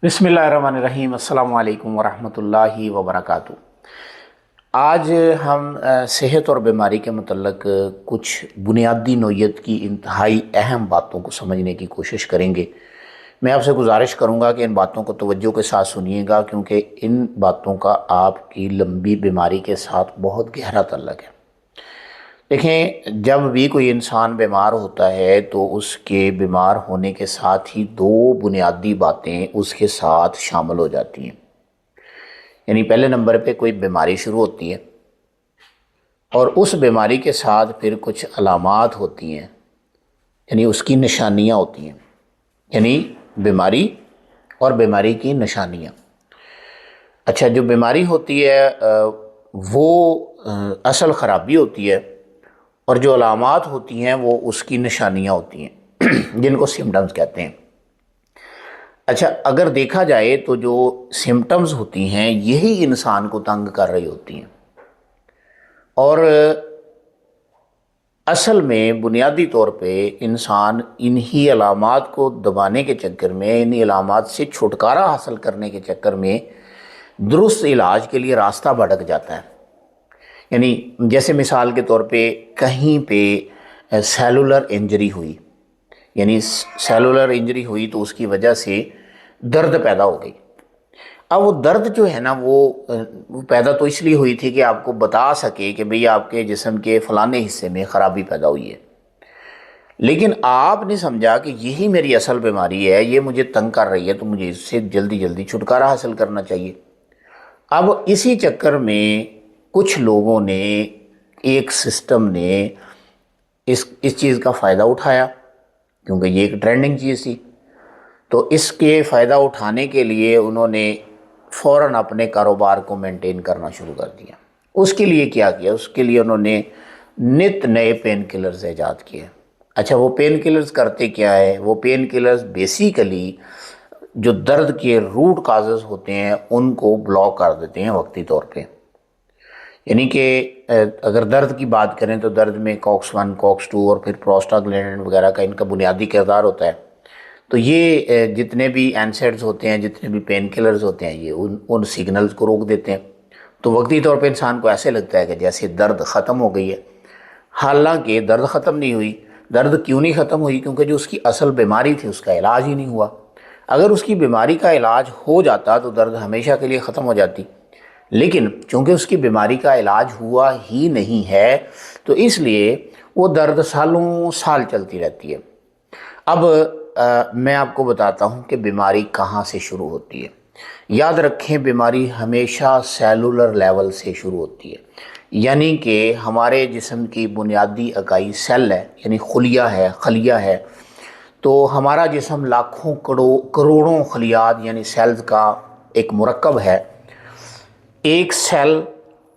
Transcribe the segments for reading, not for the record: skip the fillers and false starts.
बिस्मिल्लाहिर्रहमानिर्रहीम अस्सलामु अलैकुम वरहमतुल्लाहि वबरकातुहू। आज हम सेहत और बीमारी के मतलब कुछ बुनियादी नौइयत की इंतहाई अहम बातों को समझने की कोशिश करेंगे। मैं आपसे गुजारिश करूंगा कि इन बातों को तवज्जो के साथ सुनिएगा, क्योंकि इन बातों का आपकी लंबी बीमारी के साथ बहुत गहरा ताल्लुक है। देखें, जब भी कोई इंसान बीमार होता है तो उसके बीमार होने के साथ ही दो बुनियादी बातें उसके साथ शामिल हो जाती हैं। यानी पहले नंबर पे कोई बीमारी शुरू होती है और उस बीमारी के साथ फिर कुछ अलामात होती हैं, यानी उसकी निशानियां होती हैं। यानी बीमारी और बीमारी की निशानियां। अच्छा, जो बीमारी होती है वो असल ख़राबी होती है, और जो अलामात होती हैं वो उसकी निशानियां होती हैं जिनको सिम्टम्स कहते हैं। अच्छा, अगर देखा जाए तो जो सिम्टम्स होती हैं यही इंसान को तंग कर रही होती हैं, और असल में बुनियादी तौर पे इंसान इन्हीं अलामात को दबाने के चक्कर में, इन्हीं अलामात से छुटकारा हासिल करने के चक्कर में दुरुस्त इलाज के लिए रास्ता भटक जाता है। यानी जैसे मिसाल के तौर पे कहीं पे सेलुलर इंजरी हुई, यानी सेलुलर इंजरी हुई तो उसकी वजह से दर्द पैदा हो गई। अब वो दर्द जो है ना वो पैदा तो इसलिए हुई थी कि आपको बता सके कि भई आपके जिस्म के फलाने हिस्से में ख़राबी पैदा हुई है, लेकिन आपने समझा कि यही मेरी असल बीमारी है, ये मुझे तंग कर रही है, तो मुझे इससे जल्दी जल्दी छुटकारा हासिल करना चाहिए। अब इसी चक्कर में कुछ लोगों ने, एक सिस्टम ने इस चीज़ का फ़ायदा उठाया, क्योंकि ये एक ट्रेंडिंग चीज़ थी। तो इसके फ़ायदा उठाने के लिए उन्होंने फ़ौरन अपने कारोबार को मेंटेन करना शुरू कर दिया। उसके लिए क्या किया? उसके लिए उन्होंने नित नए पेन किलर्स ईजाद किए। अच्छा, वो पेन किलर्स करते क्या है? वो पेन किलर्स बेसिकली जो दर्द के रूट काजेज़ होते हैं उनको ब्लॉक कर देते हैं वक्ती तौर पे। यानी कि अगर दर्द की बात करें तो दर्द में कॉक्स 1, कॉक्स 2 और फिर प्रोस्टाग्लैंडिन वगैरह का इनका बुनियादी किरदार होता है। तो ये जितने भी एनसेड्स होते हैं, जितने भी पेन किलर्स होते हैं, ये उन सिग्नल्स को रोक देते हैं। तो वक्ती तौर पे इंसान को ऐसे लगता है कि जैसे दर्द ख़त्म हो गई है, हालांकि दर्द ख़त्म नहीं हुई। दर्द क्यों नहीं ख़त्म हुई? क्योंकि जो उसकी असल बीमारी थी उसका इलाज ही नहीं हुआ। अगर उसकी बीमारी का इलाज हो जाता तो दर्द हमेशा के लिए ख़त्म हो जाती, लेकिन चूँकि उसकी बीमारी का इलाज हुआ ही नहीं है तो इसलिए वो दर्द सालों साल चलती रहती है। अब मैं आपको बताता हूँ कि बीमारी कहाँ से शुरू होती है। याद रखें, बीमारी हमेशा सेलुलर लेवल से शुरू होती है, यानी कि हमारे जिस्म की बुनियादी इकाई सेल है, यानी खलिया है। तो हमारा जिस्म लाखों करोड़ों खलियात यानी सेल्स का एक मुरक्कब है। एक सेल,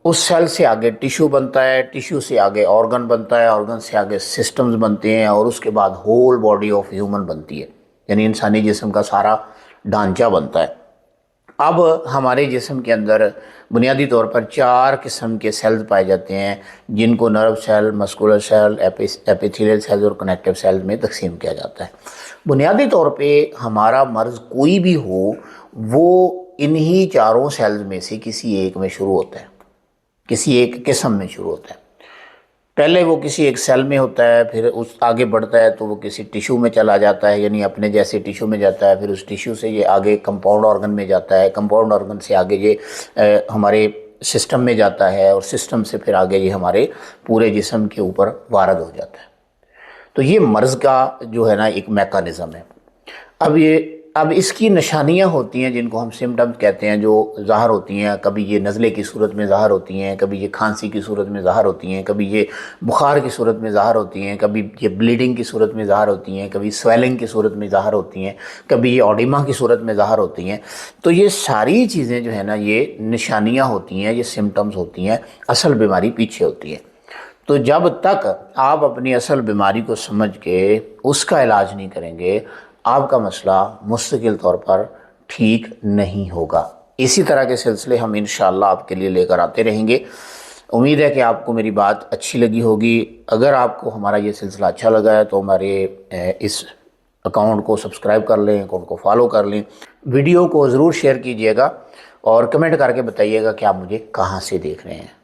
उस सेल से आगे टिश्यू बनता है, टिश्यू से आगे ऑर्गन बनता है, ऑर्गन से आगे सिस्टम्स बनते हैं, और उसके बाद होल बॉडी ऑफ ह्यूमन बनती है, यानी इंसानी जिस्म का सारा ढांचा बनता है। अब हमारे जिस्म के अंदर बुनियादी तौर पर 4 किस्म के सेल्स पाए जाते हैं, जिनको nerve cell, muscular cell, epithelial cells और कनेक्टिव सेल्स में तकसीम किया जाता है। बुनियादी तौर पे हमारा मर्ज़ कोई भी हो वो इन्हीं चारों सेल्स में से किसी एक में शुरू होता है, किसी एक किस्म में शुरू होता है। पहले वो किसी एक सेल में होता है, फिर उस आगे बढ़ता है तो वो किसी टिश्यू में चला जाता है, यानी अपने जैसे टिश्यू में जाता है। फिर उस टिश्यू से ये आगे कंपाउंड ऑर्गन में जाता है, कंपाउंड ऑर्गन से आगे ये हमारे सिस्टम में जाता है, और सिस्टम से फिर आगे ये हमारे पूरे जिस्म के ऊपर वारद हो जाता है। तो ये मर्ज़ का जो है ना एक मैकानिज़म है। अब इसकी निशानियां होती हैं जिनको हम सिम्टम्स कहते हैं, जो ज़ाहर होती हैं। कभी ये नज़ले की सूरत में ज़ाहर होती हैं, कभी ये खांसी की सूरत में ज़ाहर होती हैं, कभी ये बुखार की सूरत में ज़ाहर होती हैं, कभी ये ब्लीडिंग की सूरत में ज़ाहर होती हैं, कभी स्वेलिंग की सूरत में ज़ाहर होती हैं, कभी ये ऑडिमा की सूरत में ज़ाहर होती हैं। तो ये सारी चीज़ें जो है ना ये निशानियाँ होती हैं, ये सिम्टम्स होती हैं। असल बीमारी पीछे होती है। तो जब तक आप अपनी असल बीमारी को समझ के उसका इलाज नहीं करेंगे, आपका मसला मुस्तकिल तौर पर ठीक नहीं होगा। इसी तरह के सिलसिले हम इंशाअल्लाह आपके लिए लेकर आते रहेंगे। उम्मीद है कि आपको मेरी बात अच्छी लगी होगी। अगर आपको हमारा ये सिलसिला अच्छा लगा है तो हमारे इस اکاؤنٹ کو سبسکرائب کر لیں، اکاؤنٹ کو فالو کر لیں، ویڈیو کو ضرور شیئر کیجیے گا اور کمنٹ کر کے بتائیے گا کہ آپ مجھے کہاں سے دیکھ رہے ہیں۔